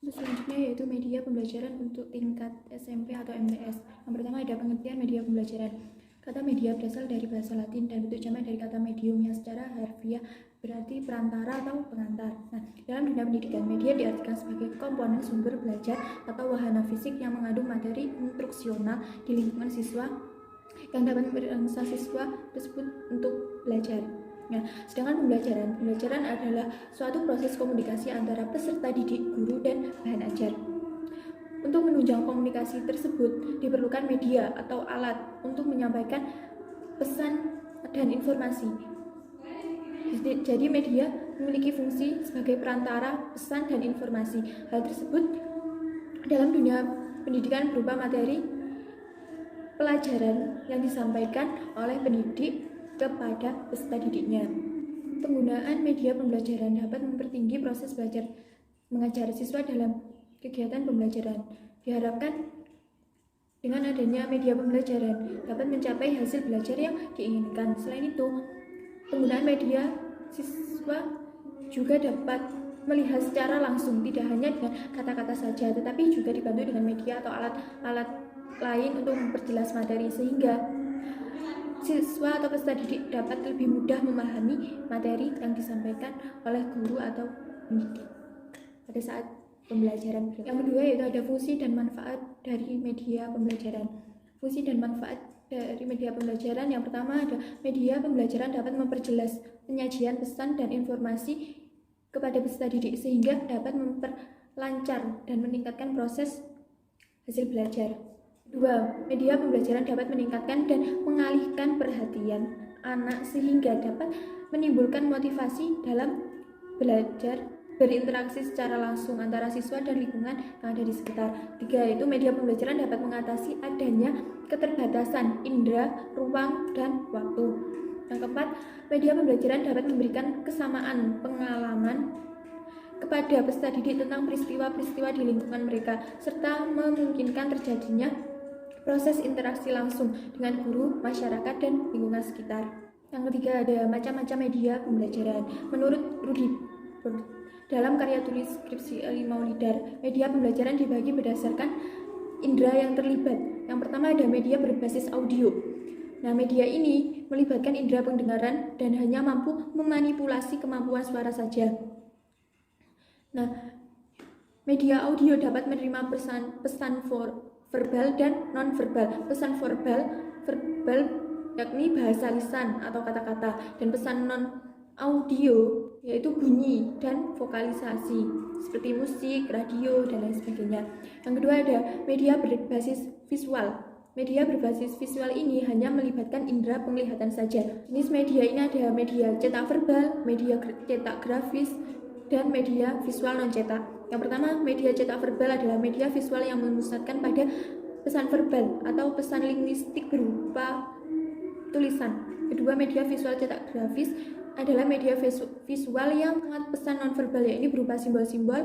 Selanjutnya yaitu media pembelajaran untuk tingkat SMP atau MTS. Yang pertama ada pengertian media pembelajaran. Kata media berasal dari bahasa Latin dan bentuk jamak dari kata medium yang secara harfiah berarti perantara atau pengantar. Nah, dalam dunia pendidikan, media diartikan sebagai komponen sumber belajar atau wahana fisik yang mengandung materi instruksional di lingkungan siswa yang dapat merangsang siswa tersebut untuk belajar. Nah, sedangkan pembelajaran adalah suatu proses komunikasi antara peserta didik, guru, dan bahan ajar. Untuk menunjang komunikasi tersebut diperlukan media atau alat untuk menyampaikan pesan dan informasi. Jadi media memiliki fungsi sebagai perantara pesan dan informasi. Hal tersebut dalam dunia pendidikan berupa materi pelajaran yang disampaikan oleh pendidik kepada peserta didiknya. Penggunaan media pembelajaran dapat mempertinggi proses belajar mengajar siswa dalam kegiatan pembelajaran. Diharapkan dengan adanya media pembelajaran dapat mencapai hasil belajar yang diinginkan. Selain itu, penggunaan media siswa juga dapat melihat secara langsung, tidak hanya dengan kata-kata saja, tetapi juga dibantu dengan media atau alat-alat lain untuk memperjelas materi, sehingga siswa atau peserta didik dapat lebih mudah memahami materi yang disampaikan oleh guru atau pendidik pada saat pembelajaran. Yang kedua yaitu ada fungsi dan manfaat dari media pembelajaran. Fungsi dan manfaat dari media pembelajaran yang pertama ada media pembelajaran dapat memperjelas penyajian pesan dan informasi kepada peserta didik sehingga dapat memperlancar dan meningkatkan proses hasil belajar. Kedua, media pembelajaran dapat meningkatkan dan mengalihkan perhatian anak sehingga dapat menimbulkan motivasi dalam belajar berinteraksi secara langsung antara siswa dan lingkungan yang ada di sekitar. Tiga, yaitu media pembelajaran dapat mengatasi adanya keterbatasan indera, ruang, dan waktu. Yang keempat, media pembelajaran dapat memberikan kesamaan pengalaman kepada peserta didik tentang peristiwa-peristiwa di lingkungan mereka, serta memungkinkan terjadinya proses interaksi langsung dengan guru, masyarakat, dan lingkungan sekitar. Yang ketiga ada macam-macam media pembelajaran. Menurut Rudi dalam karya tulis skripsi Eli Maulidar, media pembelajaran dibagi berdasarkan indera yang terlibat. Yang pertama ada media berbasis audio. Nah, media ini melibatkan indera pendengaran dan hanya mampu memanipulasi kemampuan suara saja. Nah, media audio dapat menerima pesan verbal dan non-verbal. Pesan verbal yakni bahasa lisan atau kata-kata, dan pesan non-audio yaitu bunyi dan vokalisasi seperti musik, radio, dan lain sebagainya. Yang kedua ada media berbasis visual. Media berbasis visual ini hanya melibatkan indera penglihatan saja. Jenis media ini ada media cetak verbal, media cetak grafis, dan media visual non-cetak. Yang pertama, media cetak verbal adalah media visual yang memusatkan pada pesan verbal atau pesan linguistik berupa tulisan. Kedua, media visual cetak grafis adalah media visual yang sangat pesan non-verbal, yaitu berupa simbol-simbol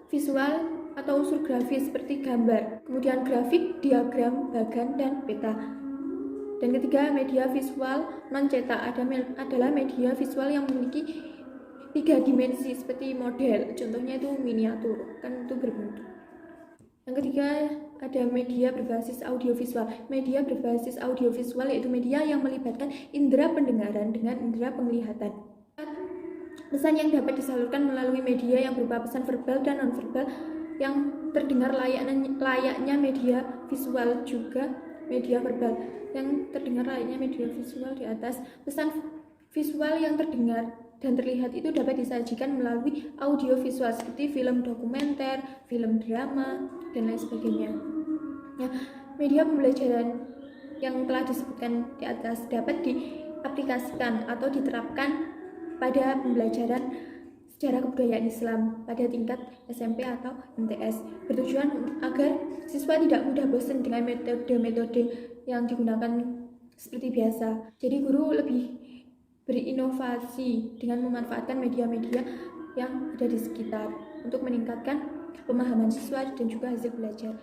visual atau unsur grafis seperti gambar, kemudian grafik, diagram, bagan, dan peta. Dan ketiga, media visual non-cetak adalah media visual yang memiliki 3 dimensi seperti model, contohnya itu miniatur, kan itu berbentuk. Yang ketiga ada media berbasis audiovisual. Media berbasis audiovisual yaitu media yang melibatkan indera pendengaran dengan indera penglihatan. Pesan yang dapat disalurkan melalui media yang berupa pesan verbal dan non-verbal yang terdengar layaknya media visual, juga media verbal yang terdengar layaknya media visual di atas. Pesan visual yang terdengar dan terlihat itu dapat disajikan melalui audio visual seperti film dokumenter, film drama, dan lain sebagainya. Ya, media pembelajaran yang telah disebutkan di atas dapat diaplikasikan atau diterapkan pada pembelajaran sejarah kebudayaan Islam pada tingkat SMP atau MTS, bertujuan agar siswa tidak mudah bosan dengan metode-metode yang digunakan seperti biasa. Jadi guru lebih berinovasi dengan memanfaatkan media-media yang ada di sekitar untuk meningkatkan pemahaman siswa dan juga hasil belajar.